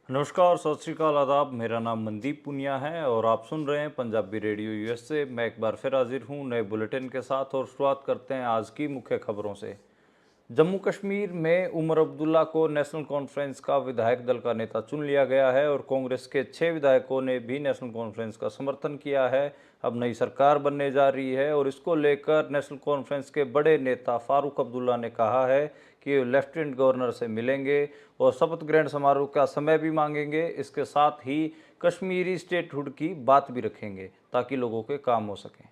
नमस्कार, सत श्री अकाल, आदाब। मेरा नाम मनदीप पुनिया है और आप सुन रहे हैं पंजाबी रेडियो यूएस से। मैं एक बार फिर हाजिर हूँ नए बुलेटिन के साथ और शुरुआत करते हैं आज की मुख्य खबरों से। जम्मू कश्मीर में उमर अब्दुल्ला को नेशनल कॉन्फ्रेंस का विधायक दल का नेता चुन लिया गया है और कांग्रेस के 6 विधायकों ने भी नेशनल कॉन्फ्रेंस का समर्थन किया है। अब नई सरकार बनने जा रही है और इसको लेकर नेशनल कॉन्फ्रेंस के बड़े नेता फारूक अब्दुल्ला ने कहा है कि वे लेफ्टिनेंट गवर्नर से मिलेंगे और शपथ ग्रहण समारोह का समय भी मांगेंगे। इसके साथ ही कश्मीरी स्टेटहुड की बात भी रखेंगे ताकि लोगों के काम हो सकें।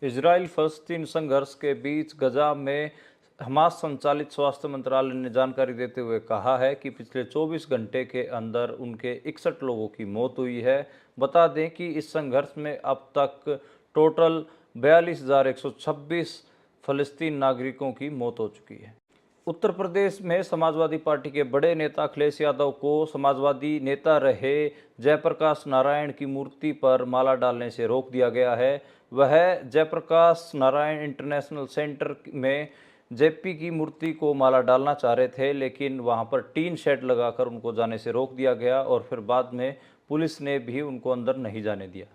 इजराइल फलस्तीन संघर्ष के बीच गजा में हमास संचालित स्वास्थ्य मंत्रालय ने जानकारी देते हुए कहा है कि पिछले 24 घंटे के अंदर उनके 61 लोगों की मौत हुई है। बता दें कि इस संघर्ष में अब तक टोटल 42,126 फलस्तीन नागरिकों की मौत हो चुकी है। उत्तर प्रदेश में समाजवादी पार्टी के बड़े नेता अखिलेश यादव को समाजवादी नेता रहे जयप्रकाश नारायण की मूर्ति पर माला डालने से रोक दिया गया है। वह जयप्रकाश नारायण इंटरनेशनल सेंटर में जेपी की मूर्ति को माला डालना चाह रहे थे, लेकिन वहां पर टीन शेड लगाकर उनको जाने से रोक दिया गया और फिर बाद में पुलिस ने भी उनको अंदर नहीं जाने दिया।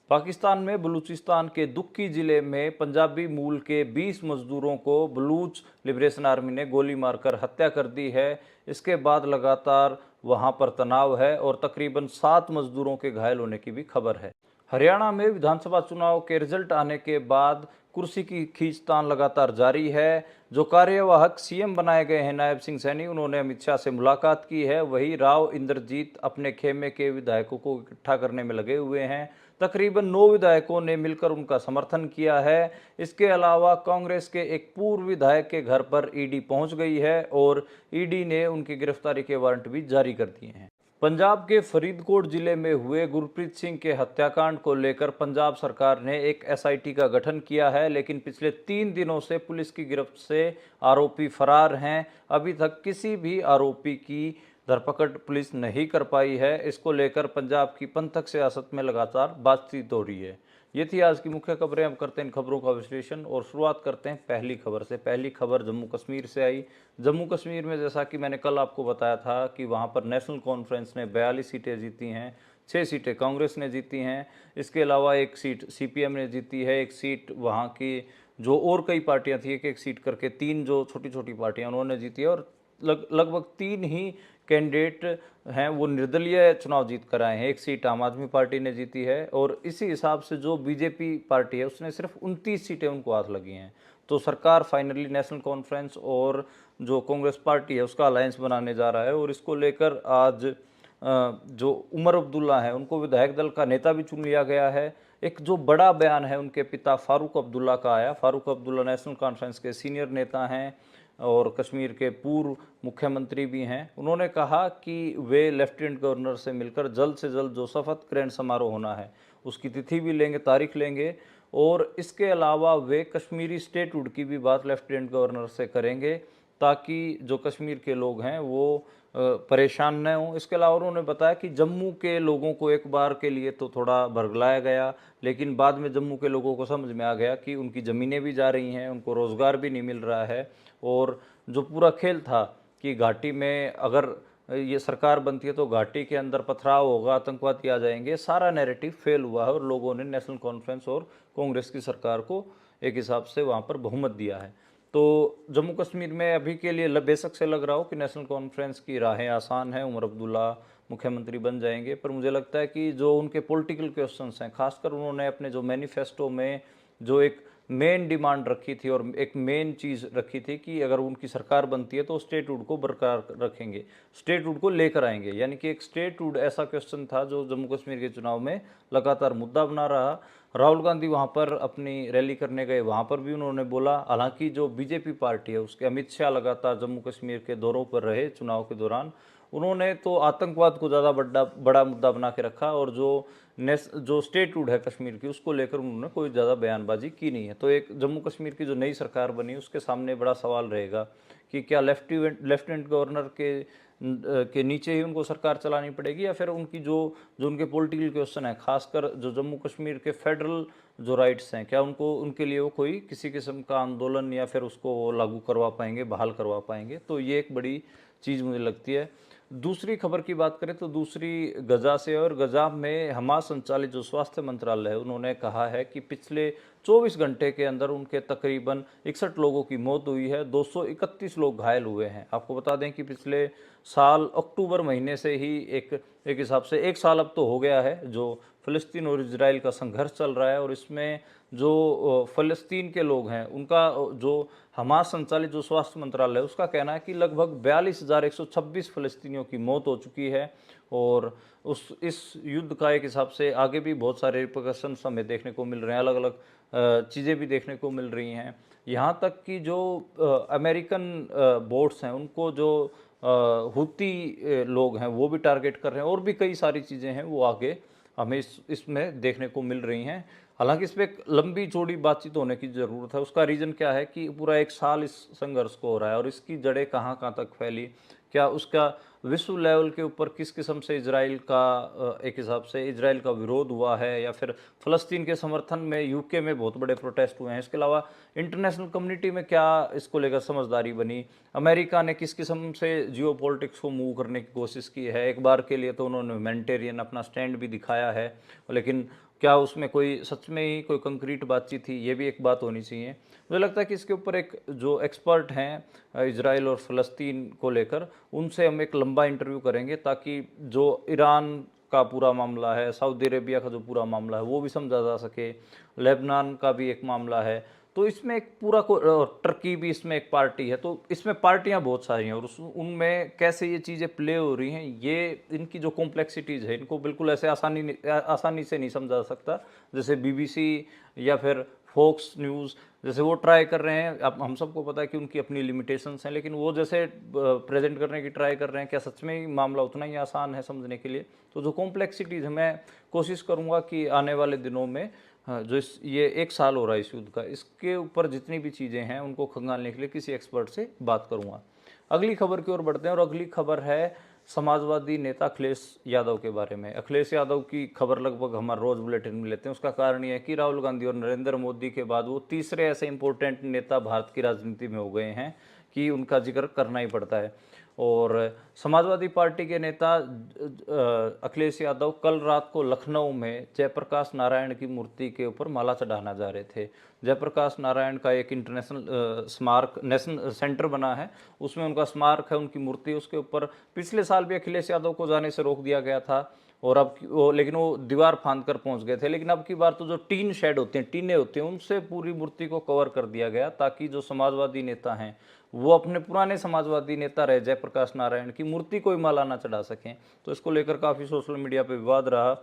पाकिस्तान में बलूचिस्तान के दुक्की जिले में पंजाबी मूल के 20 मजदूरों को बलूच लिबरेशन आर्मी ने गोली मारकर हत्या कर दी है। इसके बाद लगातार वहां पर तनाव है और तकरीबन 7 मजदूरों के घायल होने की भी खबर है। हरियाणा में विधानसभा चुनाव के रिजल्ट आने के बाद कुर्सी की खींचतान लगातार जारी है। जो कार्यवाहक सीएम बनाए गए हैं नायब सिंह सैनी, उन्होंने अमित शाह से मुलाकात की है। वही राव इंद्रजीत अपने खेमे के विधायकों को इकट्ठा करने में लगे हुए हैं। तकरीबन 9 विधायकों ने मिलकर उनका समर्थन किया है। इसके अलावा कांग्रेस के एक पूर्व विधायक के घर पर ईडी पहुंच गई है और ईडी ने उनकी गिरफ्तारी के वारंट भी जारी कर दिए हैं। पंजाब के फरीदकोट जिले में हुए गुरप्रीत सिंह के हत्याकांड को लेकर पंजाब सरकार ने एक एसआईटी का गठन किया है, लेकिन पिछले 3 दिनों से पुलिस की गिरफ्त से आरोपी फरार हैं। अभी तक किसी भी आरोपी की धरपकड़ पुलिस नहीं कर पाई है। इसको लेकर पंजाब की पंथक सियासत में लगातार बातचीत हो रही है। ये थी आज की मुख्य खबरें। अब करते हैं इन खबरों का विश्लेषण और शुरुआत करते हैं पहली खबर से। पहली खबर जम्मू कश्मीर से आई। जम्मू कश्मीर में जैसा कि मैंने कल आपको बताया था कि वहाँ पर नेशनल कॉन्फ्रेंस ने 42 सीटें जीती हैं, 6 सीटें कांग्रेस ने जीती हैं। इसके अलावा एक सीट सीपीएम ने जीती है, एक सीट वहाँ की जो और कई पार्टियां थी, एक एक सीट करके 3 जो छोटी छोटी पार्टियां उन्होंने जीती है और लगभग 3 ही कैंडिडेट हैं वो निर्दलीय चुनाव जीत कर आए हैं। एक सीट आम आदमी पार्टी ने जीती है और इसी हिसाब से जो बीजेपी पार्टी है उसने सिर्फ 29 सीटें उनको हाथ लगी हैं। तो सरकार फाइनली नेशनल कॉन्फ्रेंस और जो कांग्रेस पार्टी है उसका अलायंस बनाने जा रहा है और इसको लेकर आज जो उमर अब्दुल्ला है उनको विधायक दल का नेता भी चुन लिया गया है। एक जो बड़ा बयान है उनके पिता फारूक अब्दुल्ला का आया। फारूक अब्दुल्ला नेशनल कॉन्फ्रेंस के सीनियर नेता हैं और कश्मीर के पूर्व मुख्यमंत्री भी हैं। उन्होंने कहा कि वे लेफ्टिनेंट गवर्नर से मिलकर जल्द से जल्द जो शपथ ग्रहण समारोह होना है उसकी तिथि भी लेंगे, तारीख लेंगे और इसके अलावा वे कश्मीरी स्टेटहुड की भी बात लेफ्टिनेंट गवर्नर से करेंगे ताकि जो कश्मीर के लोग हैं वो परेशान न हों। इसके अलावा उन्होंने बताया कि जम्मू के लोगों को एक बार के लिए तो थोड़ा भरगलाया गया, लेकिन बाद में जम्मू के लोगों को समझ में आ गया कि उनकी ज़मीनें भी जा रही हैं, उनको रोज़गार भी नहीं मिल रहा है और जो पूरा खेल था कि घाटी में अगर ये सरकार बनती है तो घाटी के अंदर पथराव होगा, आतंकवादी आ जाएंगे, सारा नैरेटिव फेल हुआ है और लोगों ने नेशनल कॉन्फ्रेंस और कांग्रेस की सरकार को एक हिसाब से वहाँ पर बहुमत दिया है। तो जम्मू कश्मीर में अभी के लिए बेशक से लग रहा हो कि नेशनल कॉन्फ्रेंस की राहें आसान हैं, उमर अब्दुल्ला मुख्यमंत्री बन जाएंगे, पर मुझे लगता है कि जो उनके पॉलिटिकल क्वेश्चंस हैं, खासकर उन्होंने अपने जो मैनिफेस्टो में जो एक मेन डिमांड रखी थी और एक मेन चीज़ रखी थी कि अगर उनकी सरकार बनती है तो स्टेटहुड को बरकरार रखेंगे, स्टेटहुड को लेकर आएंगे। यानी कि एक स्टेटहुड ऐसा क्वेश्चन था जो जम्मू कश्मीर के चुनाव में लगातार मुद्दा बना रहा। राहुल गांधी वहां पर अपनी रैली करने गए, वहां पर भी उन्होंने बोला। हालांकि जो बीजेपी पार्टी है उसके अमित शाह लगातार जम्मू कश्मीर के दौरों पर रहे चुनाव के दौरान, उन्होंने तो आतंकवाद को ज़्यादा बड़ा मुद्दा बना के रखा और जो स्टेटहुड है कश्मीर की उसको लेकर उन्होंने कोई ज़्यादा बयानबाजी की नहीं है। तो एक जम्मू कश्मीर की जो नई सरकार बनी उसके सामने बड़ा सवाल रहेगा कि क्या लेफ्टिनेंट गवर्नर के नीचे ही उनको सरकार चलानी पड़ेगी या फिर उनकी जो जो उनके पॉलिटिकल क्वेश्चन है, खासकर जो जम्मू कश्मीर के फेडरल जो राइट्स हैं, क्या उनको उनके लिए वो कोई किसी किस्म का आंदोलन या फिर उसको वो लागू करवा पाएंगे, बहाल करवा पाएंगे। तो ये एक बड़ी चीज़ मुझे लगती है। दूसरी खबर की बात करें तो दूसरी गजा से, और गजा में हमास संचालित जो स्वास्थ्य मंत्रालय है उन्होंने कहा है कि पिछले 24 घंटे के अंदर उनके तकरीबन 61 लोगों की मौत हुई है, 231 लोग घायल हुए हैं। आपको बता दें कि पिछले साल अक्टूबर महीने से ही एक हिसाब से 1 साल अब तो हो गया है जो फ़लस्तीन और इजराइल का संघर्ष चल रहा है, और इसमें जो फ़लस्तीन के लोग हैं उनका जो हमास संचालित जो स्वास्थ्य मंत्रालय है उसका कहना है कि लगभग 42,126 फ़लस्तीनियों की मौत हो चुकी है। और उस इस युद्ध का एक हिसाब से आगे भी बहुत सारे रिपरकशंस हमें देखने को मिल रहे हैं, अलग अलग चीज़ें भी देखने को मिल रही हैं। यहाँ तक कि जो अमेरिकन बोट्स हैं उनको जो हुती लोग हैं वो भी टारगेट कर रहे हैं, और भी कई सारी चीज़ें हैं वो आगे हमें इसमें देखने को मिल रही हैं। हालांकि इस पर एक लंबी चौड़ी बातचीत होने की ज़रूरत है। उसका रीज़न क्या है कि पूरा 1 साल इस संघर्ष को हो रहा है, और इसकी जड़ें कहाँ कहाँ तक फैली, क्या उसका विश्व लेवल के ऊपर किस किस्म से इजराइल का एक हिसाब से इजराइल का विरोध हुआ है, या फिर फ़लस्तीन के समर्थन में यूके में बहुत बड़े प्रोटेस्ट हुए हैं। इसके अलावा इंटरनेशनल कम्युनिटी में क्या इसको लेकर समझदारी बनी, अमेरिका ने किस किस्म से जियो पॉलिटिक्स को मूव करने की कोशिश की है। एक बार के लिए तो उन्होंने ह्यूमैनिटेरियन अपना स्टैंड भी दिखाया है, लेकिन क्या उसमें कोई सच में ही कोई कंक्रीट बातचीत थी, ये भी एक बात होनी चाहिए। मुझे लगता है कि इसके ऊपर एक जो एक्सपर्ट हैं इजराइल और फ़लस्तीन को लेकर, उनसे हम एक लंबा इंटरव्यू करेंगे, ताकि जो ईरान का पूरा मामला है, सऊदी अरेबिया का जो पूरा मामला है वो भी समझा जा सके, लेबनान का भी एक मामला है, तो इसमें एक पूरा टर्की भी इसमें एक पार्टी है, तो इसमें पार्टियां बहुत सारी हैं, और उनमें कैसे ये चीज़ें प्ले हो रही हैं, ये इनकी जो कॉम्प्लेक्सिटीज़ है इनको बिल्कुल ऐसे आसानी से नहीं समझा जा सकता। जैसे बीबीसी या फिर फॉक्स न्यूज़ जैसे वो ट्राई कर रहे हैं, अब हम सबको पता है कि उनकी अपनी लिमिटेशंस हैं, लेकिन वो जैसे प्रेजेंट करने की ट्राई कर रहे हैं, क्या सच में ही मामला उतना ही आसान है समझने के लिए? तो जो कॉम्प्लेक्सिटीज़ है, मैं कोशिश करूँगा कि आने वाले दिनों में, हाँ, जो ये 1 साल हो रहा है इस युद्ध का, इसके ऊपर जितनी भी चीज़ें हैं उनको खंगालने के लिए किसी एक्सपर्ट से बात करूँगा। अगली खबर की ओर बढ़ते हैं, और अगली खबर है समाजवादी नेता अखिलेश यादव के बारे में। अखिलेश यादव की खबर लगभग हमारे रोज़ बुलेटिन में लेते हैं। उसका कारण ये है कि राहुल गांधी और नरेंद्र मोदी के बाद वो तीसरे ऐसे इंपॉर्टेंट नेता भारत की राजनीति में हो गए हैं कि उनका जिक्र करना ही पड़ता है। और समाजवादी पार्टी के नेता अखिलेश यादव कल रात को लखनऊ में जयप्रकाश नारायण की मूर्ति के ऊपर माला चढ़ाना जा रहे थे। जयप्रकाश नारायण का एक इंटरनेशनल स्मारक नेशनल सेंटर बना है, उसमें उनका स्मारक है, उनकी मूर्ति, उसके ऊपर पिछले साल भी अखिलेश यादव को जाने से रोक दिया गया था, और लेकिन वो दीवार फांद कर पहुंच गए थे। लेकिन अब की बार तो जो टीन शेड होते हैं, टीने होते हैं, उनसे पूरी मूर्ति को कवर कर दिया गया, ताकि जो समाजवादी नेता हैं वो अपने पुराने समाजवादी नेता रहे जयप्रकाश नारायण की मूर्ति को ही माला ना चढ़ा सकें। तो इसको लेकर काफ़ी सोशल मीडिया पे विवाद रहा।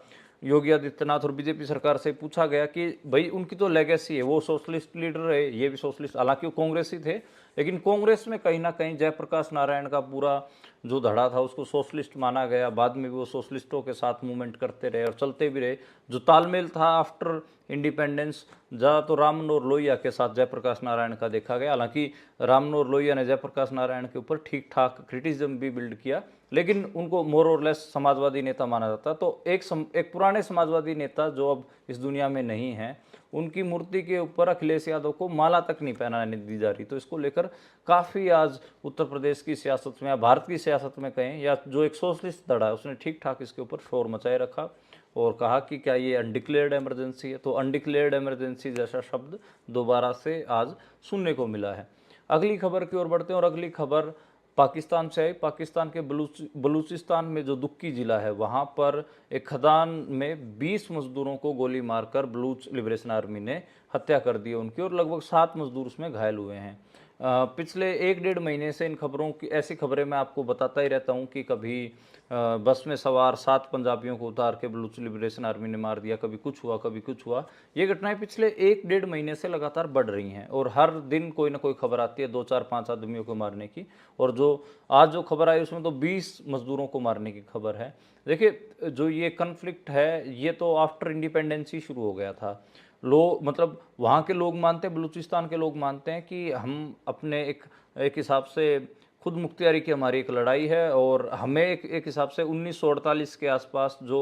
योगी आदित्यनाथ और बीजेपी सरकार से पूछा गया कि भाई उनकी तो लेगेसी है, वो सोशलिस्ट लीडर रहे, ये भी सोशलिस्ट, हालांकि वो कांग्रेसी थे, लेकिन कांग्रेस में कहीं ना कहीं जयप्रकाश नारायण का पूरा जो धड़ा था उसको सोशलिस्ट माना गया। बाद में भी वो सोशलिस्टों के साथ मूवमेंट करते रहे और चलते भी रहे। जो तालमेल था आफ्टर इंडिपेंडेंस, ज़्यादा तो राम मनोहर लोहिया के साथ जयप्रकाश नारायण का देखा गया। हालांकि राम मनोहर लोहिया ने जयप्रकाश नारायण के ऊपर ठीक ठाक क्रिटिसिज्म भी बिल्ड किया, लेकिन उनको मोर और लेस समाजवादी नेता माना जाता। तो एक पुराने समाजवादी नेता जो अब इस दुनिया में नहीं हैं, उनकी मूर्ति के ऊपर अखिलेश यादव को माला तक नहीं पहनाने दी जा रही। तो इसको लेकर काफ़ी आज उत्तर प्रदेश की सियासत में या भारत की सियासत में कहें, या जो एक सोशलिस्ट धड़ा है उसने ठीक ठाक इसके ऊपर शोर मचाए रखा और कहा कि क्या ये अनडिक्लेयर्ड इमरजेंसी है। तो अनडिक्लेयर्ड इमरजेंसी जैसा शब्द दोबारा से आज सुनने को मिला है। अगली खबर की ओर बढ़ते हैं, और अगली खबर पाकिस्तान से आई। पाकिस्तान के बलूचिस्तान में जो दुक्की ज़िला है वहाँ पर एक खदान में 20 मजदूरों को गोली मारकर बलूच लिबरेशन आर्मी ने हत्या कर दी उनकी, और लगभग 7 मजदूर उसमें घायल हुए हैं। पिछले 1-1.5 महीने से इन खबरों की ऐसी खबरें मैं आपको बताता ही रहता हूँ कि कभी बस में सवार 7 पंजाबियों को उतार के बलूच लिबरेशन आर्मी ने मार दिया, कभी कुछ हुआ कभी कुछ हुआ। ये घटनाएं पिछले 1-1.5 महीने से लगातार बढ़ रही हैं, और हर दिन कोई ना कोई खबर आती है 2-4-5 आदमियों को मारने की। और जो आज जो खबर आई उसमें तो 20 मजदूरों को मारने की खबर है। देखिए, जो ये कन्फ्लिक्ट है ये तो आफ्टर इंडिपेंडेंस ही शुरू हो गया था। मतलब वहाँ के लोग मानते हैं, बलूचिस्तान के लोग मानते हैं कि हम अपने एक हिसाब से खुद मुख्तियारी की हमारी एक लड़ाई है, और हमें एक हिसाब से 1948 के आसपास जो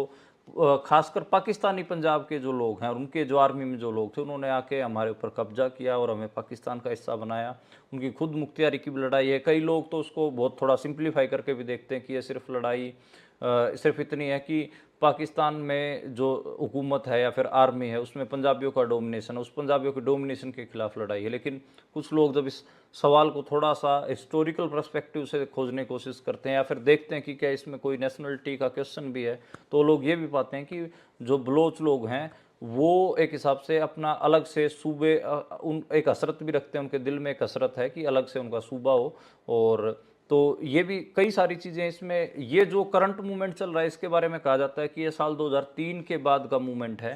खासकर पाकिस्तानी पंजाब के जो लोग हैं और उनके जो आर्मी में जो लोग थे, उन्होंने आके हमारे ऊपर कब्जा किया और हमें पाकिस्तान का हिस्सा बनाया। उनकी खुद मुख्तियारी की भी लड़ाई है। कई लोग तो उसको बहुत थोड़ा सिंप्लीफाई करके भी देखते हैं कि ये सिर्फ लड़ाई सिर्फ इतनी है कि पाकिस्तान में जो हुकूमत है या फिर आर्मी है उसमें पंजाबियों का डोमिनेशन है, उस पंजाबियों के डोमिनेशन के खिलाफ लड़ाई है। लेकिन कुछ लोग जब इस सवाल को थोड़ा सा हिस्टोरिकल पर्सपेक्टिव से खोजने की कोशिश करते हैं या फिर देखते हैं कि क्या इसमें कोई नेशनलिटी का क्वेश्चन भी है, तो लोग ये भी पाते हैं कि जो बलोच लोग हैं वो एक हिसाब से अपना अलग से सूबे उन एक हसरत भी रखते हैं, उनके दिल में एक हसरत है कि अलग से उनका सूबा हो। और तो ये भी कई सारी चीज़ें इसमें, ये जो करंट मूवमेंट चल रहा है इसके बारे में कहा जाता है कि ये साल 2003 के बाद का मूवमेंट है।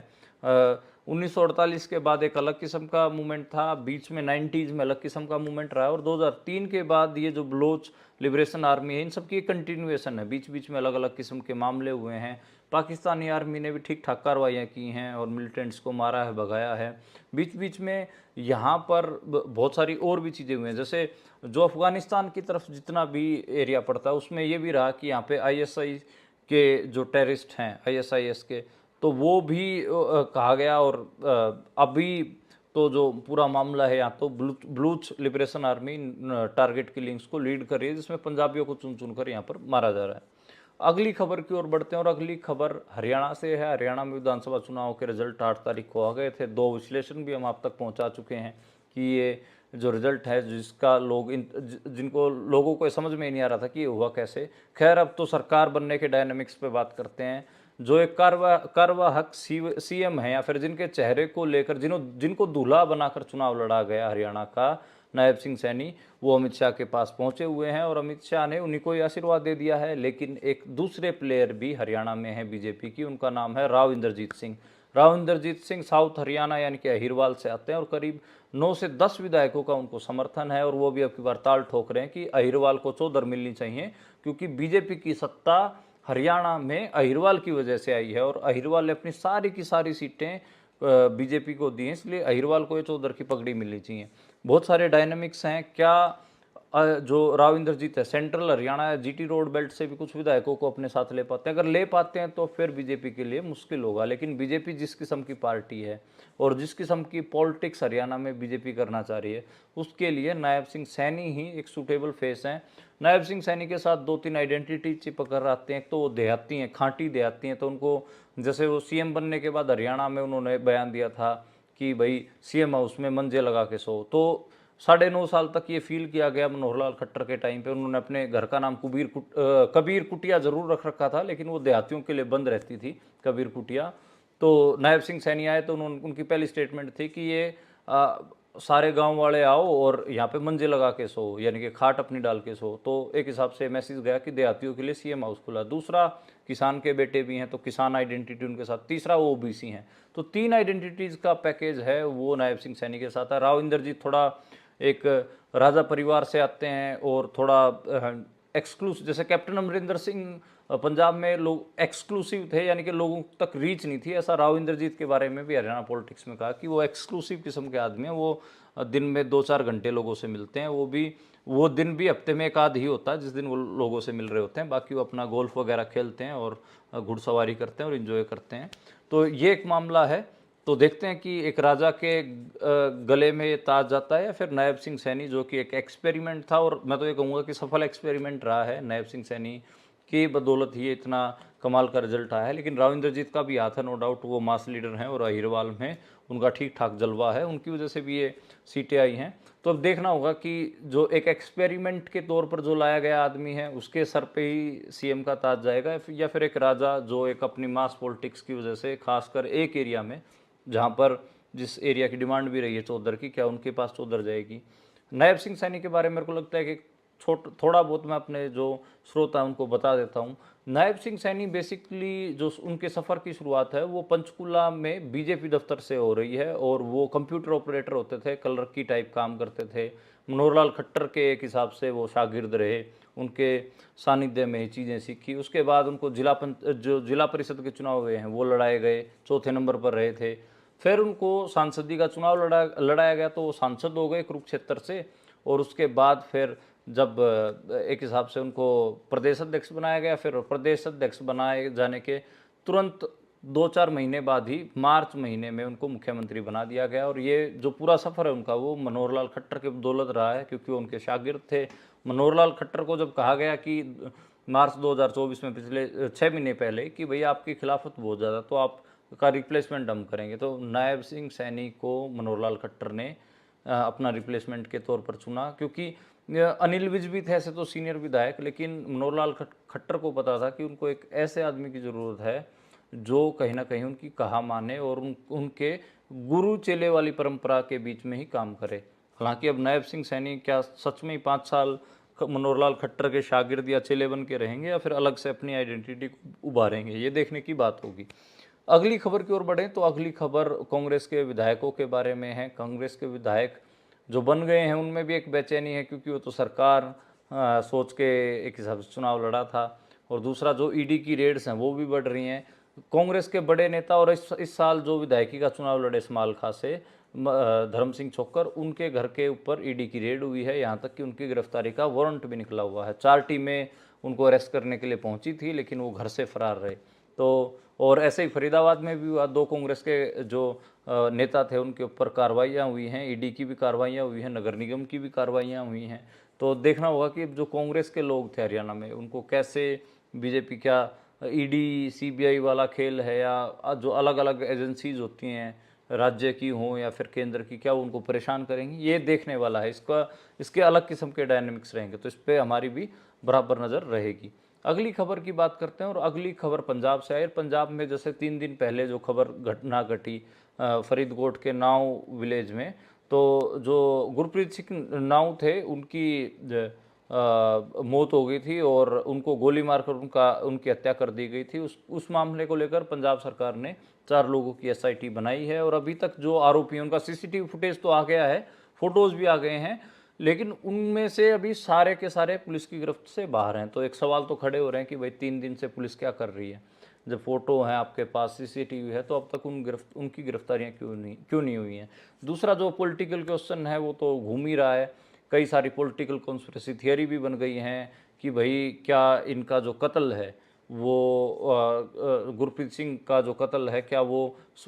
1948 के बाद एक अलग किस्म का मूवमेंट था, बीच में 90s में अलग किस्म का मूवमेंट रहा है, और 2003 के बाद ये जो बलोच लिबरेशन आर्मी है इन सब की एक कंटिन्यूएशन है। बीच बीच में अलग अलग किस्म के मामले हुए हैं। पाकिस्तानी आर्मी ने भी ठीक ठाक कार्रवाइयाँ की हैं और मिलिटेंट्स को मारा है, भगाया है। बीच बीच में यहाँ पर बहुत सारी और भी चीज़ें हुई हैं, जैसे जो अफ़गानिस्तान की तरफ जितना भी एरिया पड़ता है उसमें ये भी रहा कि यहाँ पे आईएसआई के जो टेररिस्ट हैं, आईएसआईएस के, तो वो भी कहा गया। और अभी तो जो पूरा मामला है यहाँ तो Baloch liberation army target killings को लीड कर रही है, जिसमें पंजाबियों को चुन चुन कर यहाँ पर मारा जा रहा है। अगली खबर की ओर बढ़ते हैं और अगली खबर हरियाणा से है। हरियाणा में विधानसभा चुनाव के रिजल्ट 8 तारीख को आ गए थे। 2 विश्लेषण भी हम आप तक पहुंचा चुके हैं कि ये जो रिजल्ट है जिसका जिनको लोगों को समझ में ही नहीं आ रहा था कि ये हुआ कैसे। खैर अब तो सरकार बनने के डायनामिक्स पे बात करते हैं। जो एक कार्यवाहक सीएम है या फिर जिनके चेहरे को लेकर जिनको दूल्हा बनाकर चुनाव लड़ा गया हरियाणा का, नायब सिंह सैनी, वो अमित शाह के पास पहुंचे हुए हैं और अमित शाह ने उन्हीं को ही आशीर्वाद दे दिया है। लेकिन एक दूसरे प्लेयर भी हरियाणा में है बीजेपी की, उनका नाम है राव इंद्रजीत सिंह। राव इंद्रजीत सिंह साउथ हरियाणा यानी कि अहिरवाल से आते हैं और करीब 9 से 10 विधायकों का उनको समर्थन है। और वो भी अब की बार ताल ठोक रहे हैं कि अहिरवाल को चौधर मिलनी चाहिए, क्योंकि बीजेपी की सत्ता हरियाणा में अहिरवाल की वजह से आई है और अहिरवाल ने अपनी सारी की सारी सीटें बीजेपी को दी हैं, इसलिए अहिरवाल को ये चौधर की पगड़ी मिलनी चाहिए। बहुत सारे डायनामिक्स हैं। क्या जो राव इंद्रजीत है central Haryana GT road belt से भी कुछ विधायकों को अपने साथ ले पाते हैं? अगर ले पाते हैं तो फिर बीजेपी के लिए मुश्किल होगा। लेकिन बीजेपी जिस किस्म की पार्टी है और जिस किस्म की पॉलिटिक्स हरियाणा में बीजेपी करना चाह रही है, उसके लिए नायब सिंह सैनी ही एक सूटेबल फेस हैं। नायब सिंह सैनी के साथ 2-3 आइडेंटिटी चिपक कर आते हैं। तो वो देहाती हैं, खांटी देहाती हैं। तो उनको, जैसे वो सीएम बनने के बाद हरियाणा में उन्होंने बयान दिया था कि भाई सीएम हाउस में मंजे लगा के सो, तो 9.5 साल तक ये फील किया गया मनोहर लाल खट्टर के टाइम पे। उन्होंने अपने घर का नाम कबीर कुटिया जरूर रख रखा था, लेकिन वो देहातियों के लिए बंद रहती थी कबीर कुटिया। तो नायब सिंह सैनी आए तो उनकी पहली स्टेटमेंट थी कि ये सारे गांव वाले आओ और यहाँ पे मंजे लगा के सो, यानी कि खाट अपनी डाल के सो। तो एक हिसाब से मैसेज गया कि देहातियों के लिए सीएम हाउस खुला। दूसरा, किसान के बेटे भी हैं तो किसान आइडेंटिटी उनके साथ। तीसरा, वो ओबीसी हैं। तो 3 आइडेंटिटीज़ का पैकेज है वो नायब सिंह सैनी के साथ है। राव इंद्रजीत थोड़ा एक राजा परिवार से आते हैं और थोड़ा एक्सक्लूसिव, जैसे कैप्टन अमरिंदर सिंह पंजाब में लोग एक्सक्लूसिव थे, यानी कि लोगों तक रीच नहीं थी, ऐसा राव इंद्रजीत के बारे में भी हरियाणा पॉलिटिक्स में कहा कि वो एक्सक्लूसिव किस्म के आदमी हैं। वो दिन में 2-4 घंटे लोगों से मिलते हैं, वो दिन भी हफ्ते में एक आध ही होता है जिस दिन वो लोगों से मिल रहे होते हैं। बाकी वो अपना गोल्फ वगैरह खेलते हैं और घुड़सवारी करते हैं और इन्जॉय करते हैं। तो ये एक मामला है। तो देखते हैं कि एक राजा के गले में ये ताज जाता है या फिर नायब सिंह सैनी, जो कि एक एक्सपेरिमेंट था और मैं तो ये कहूँगा कि सफल एक्सपेरिमेंट रहा है। नायब सिंह सैनी की बदौलत ही इतना कमाल का रिजल्ट आया है। लेकिन राव इंद्रजीत का भी हाथ है, नो डाउट, वो मास लीडर हैं और अहिरवाल में उनका ठीक ठाक जलवा है, उनकी वजह से भी ये सीटें आई हैं। तो अब देखना होगा कि जो एक एक्सपेरिमेंट के तौर पर जो लाया गया आदमी है उसके सर पे ही सीएम का ताज जाएगा, या फिर एक राजा जो एक अपनी मास पॉलिटिक्स की वजह से खासकर एक एरिया में, जहाँ पर जिस एरिया की डिमांड भी रही है चौधर की, क्या उनके पास चौधर जाएगी। नायब सिंह सैनी के बारे में मेरे को लगता है कि थोड़ा बहुत मैं अपने जो स्रोत है उनको बता देता हूँ। नायब सिंह सैनी बेसिकली जो उनके सफ़र की शुरुआत है वो पंचकुला में बीजेपी दफ्तर से हो रही है और वो कंप्यूटर ऑपरेटर होते थे, क्लर्की टाइप काम करते थे। मनोहर लाल खट्टर के एक हिसाब से वो शागिर्द रहे, उनके सानिध्य में ही चीज़ें सीखी। उसके बाद उनको जो जिला परिषद के चुनाव हुए हैं वो लड़ाए गए, चौथे नंबर पर रहे थे। फिर उनको सांसदी का चुनाव लड़ाया गया तो वो सांसद हो गए कुरुक्षेत्र से। और उसके बाद फिर जब एक हिसाब से उनको प्रदेश अध्यक्ष बनाया गया, फिर प्रदेश अध्यक्ष बनाए जाने के तुरंत 2-4 महीने बाद ही मार्च महीने में उनको मुख्यमंत्री बना दिया गया और ये जो पूरा सफ़र है उनका वो मनोहर लाल खट्टर की बदौलत रहा है, क्योंकि वो उनके शागिर्द थे। मनोहर लाल खट्टर को जब कहा गया कि मार्च 2024 में पिछले 6 महीने पहले कि भई आपकी खिलाफत बहुत ज़्यादा, तो आपका रिप्लेसमेंट हम करेंगे, तो नायब सिंह सैनी को मनोहर लाल खट्टर ने अपना रिप्लेसमेंट के तौर पर चुना, क्योंकि अनिल विज भी थे ऐसे तो सीनियर विधायक, लेकिन मनोहर लाल खट्टर को पता था कि उनको एक ऐसे आदमी की ज़रूरत है जो कहीं ना कहीं उनकी कहा माने और उनके गुरु चेले वाली परंपरा के बीच में ही काम करे। हालांकि अब नायब सिंह सैनी क्या सच में ही 5 साल मनोहर लाल खट्टर के शागिर्द या चेले बन के रहेंगे या फिर अलग से अपनी आइडेंटिटी को उभारेंगे, ये देखने की बात होगी। अगली खबर की ओर बढ़ें तो अगली खबर कांग्रेस के विधायकों के बारे में है। कांग्रेस के विधायक जो बन गए हैं उनमें भी एक बेचैनी है, क्योंकि वो तो सरकार सोच के एक हिसाब से चुनाव लड़ा था, और दूसरा जो ईडी की रेड्स हैं वो भी बढ़ रही हैं। कांग्रेस के बड़े नेता और इस साल जो विधायकी का चुनाव लड़े स्माल खां से धर्म सिंह छोक्कर, उनके घर के ऊपर ईडी की रेड हुई है, यहाँ तक कि उनकी गिरफ्तारी का वारंट भी निकला हुआ है। 4 टीमें उनको अरेस्ट करने के लिए पहुंची थी, लेकिन वो घर से फरार रहे। तो और ऐसे ही फरीदाबाद में भी हुआ, 2 कांग्रेस के जो नेता थे उनके ऊपर कार्रवाइयाँ हुई हैं, ईडी की भी कार्रवाइयाँ हुई हैं, नगर निगम की भी कार्रवाइयाँ हुई हैं। तो देखना होगा कि जो कांग्रेस के लोग थे हरियाणा में, उनको कैसे बीजेपी क्या ईडी सीबीआई वाला खेल है, या जो अलग अलग एजेंसीज होती हैं राज्य की हों या फिर केंद्र की, क्या वो उनको परेशान करेंगी, ये देखने वाला है। इसके अलग किस्म के डायनेमिक्स रहेंगे, तो इस पर हमारी भी बराबर नज़र रहेगी। अगली खबर की बात करते हैं, और अगली खबर पंजाब से आई। पंजाब में जैसे 3 दिन पहले जो घटना घटी फरीदकोट के नाव विलेज में, तो जो गुरप्रीत सिंह नाव थे उनकी मौत हो गई थी और उनको गोली मारकर उनकी हत्या कर दी गई थी। उस मामले को लेकर पंजाब सरकार ने 4 लोगों की एसआईटी बनाई है, और अभी तक जो आरोपी हैं उनका सीसीटीवी फुटेज तो आ गया है, फोटोज भी आ गए हैं, लेकिन उनमें से अभी सारे के सारे पुलिस की गिरफ्त से बाहर हैं। तो एक सवाल तो खड़े हो रहे हैं कि भाई 3 दिन से पुलिस क्या कर रही है, जब फोटो है आपके पास, सीसीटीवी है, तो अब तक उनकी गिरफ्तारियां क्यों नहीं हुई हैं। दूसरा जो पॉलिटिकल क्वेश्चन है वो तो घूम ही रहा है, कई सारी पॉलिटिकल कॉन्स्पिरेसी थियरी भी बन गई हैं कि भाई क्या इनका जो कत्ल है वो गुरप्रीत सिंह का जो कत्ल है, क्या वो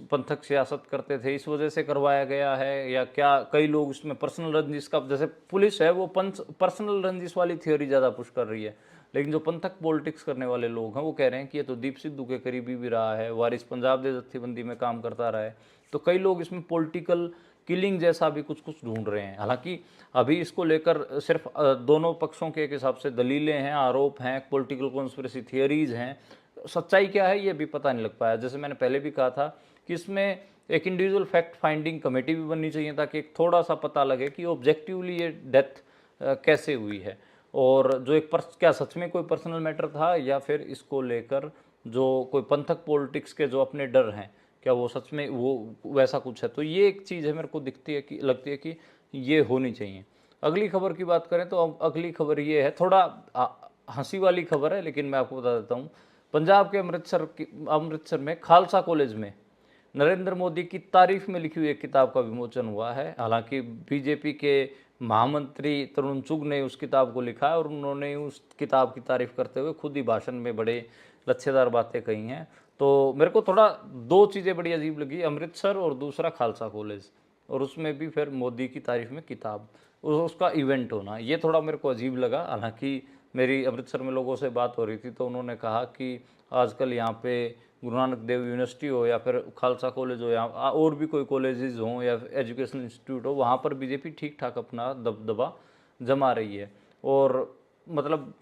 पंथक सियासत करते थे इस वजह से करवाया गया है, या क्या कई लोग इसमें पर्सनल रंजिश का, जैसे पुलिस है वो पर्सनल रंजिश वाली थियोरी ज़्यादा पुश कर रही है, लेकिन जो पंथक पॉलिटिक्स करने वाले लोग हैं वो कह रहे हैं कि ये तो दीप सिद्धू के करीबी भी रहा है, वारिस पंजाब दे जत्थेबंदी में काम करता रहा है। तो कई लोग इसमें पॉलिटिकल किलिंग जैसा भी कुछ कुछ ढूंढ रहे हैं। हालांकि अभी इसको लेकर सिर्फ दोनों पक्षों के एक हिसाब से दलीलें हैं, आरोप हैं, पॉलिटिकल कॉन्स्पिरेसी थियरीज हैं, सच्चाई क्या है ये भी पता नहीं लग पाया। जैसे मैंने पहले भी कहा था कि इसमें एक इंडिविजुअल फैक्ट फाइंडिंग कमेटी भी बननी चाहिए, ताकि एक थोड़ा सा पता लगे कि ऑब्जेक्टिवली ये डेथ कैसे हुई है, और जो क्या सच में कोई पर्सनल मैटर था, या फिर इसको लेकर जो कोई पंथक पॉलिटिक्स के जो अपने डर हैं, क्या वो सच में वो वैसा कुछ है। तो ये एक चीज़ है मेरे को दिखती है कि लगती है कि ये होनी चाहिए। अगली खबर की बात करें तो अगली खबर ये है, थोड़ा हंसी वाली खबर है, लेकिन मैं आपको बता देता हूँ। पंजाब के अमृतसर में खालसा कॉलेज में नरेंद्र मोदी की तारीफ में लिखी हुई एक किताब का विमोचन हुआ है। हालांकि बीजेपी के महामंत्री तरुण चुग ने उस किताब को लिखा है, और उन्होंने उस किताब की तारीफ करते हुए खुद ही भाषण में बड़े लच्छेदार बातें कही हैं। तो मेरे को थोड़ा 2 चीज़ें बड़ी अजीब लगी, अमृतसर और दूसरा खालसा कॉलेज, और उसमें भी फिर मोदी की तारीफ में किताब, उसका इवेंट होना, ये थोड़ा मेरे को अजीब लगा। हालांकि मेरी अमृतसर में लोगों से बात हो रही थी, तो उन्होंने कहा कि आजकल यहाँ पे गुरु नानक देव यूनिवर्सिटी हो या फिर खालसा कॉलेज हो, या और भी कोई कॉलेजेस हों या एजुकेशनल इंस्टीट्यूट हो, वहाँ पर बीजेपी ठीक ठाक अपना दबदबा जमा रही है। और मतलब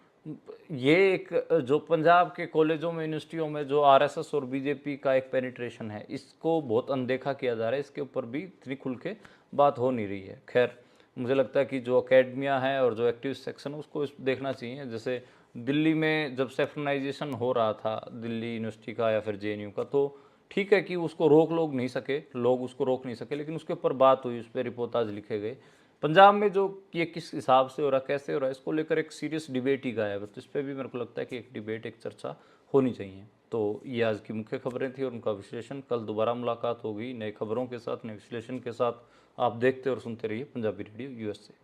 ये एक जो पंजाब के कॉलेजों में यूनिवर्सिटियों में जो आरएसएस और बीजेपी का एक पेनिट्रेशन है, इसको बहुत अनदेखा किया जा रहा है, इसके ऊपर भी इतनी खुल के बात हो नहीं रही है। खैर, मुझे लगता है कि जो अकेडमिया है और जो एक्टिविस्ट सेक्शन है उसको देखना चाहिए। जैसे दिल्ली में जब सेफ्रनाइजेशन हो रहा था दिल्ली यूनिवर्सिटी का या फिर जेएनयू का, तो ठीक है कि उसको लोग उसको रोक नहीं सके, लेकिन उसके ऊपर बात हुई, उस पर रिपोर्टाज लिखे गए। पंजाब में जो ये किस हिसाब से हो रहा है, कैसे हो रहा है, इसको लेकर एक सीरियस डिबेट ही गायब है। तो इस पर भी मेरे को लगता है कि एक डिबेट, एक चर्चा होनी चाहिए। तो ये आज की मुख्य खबरें थी और उनका विश्लेषण। कल दोबारा मुलाकात होगी नई खबरों के साथ, नए विश्लेषण के साथ। आप देखते और सुनते रहिए पंजाबी रेडियो यूएसए।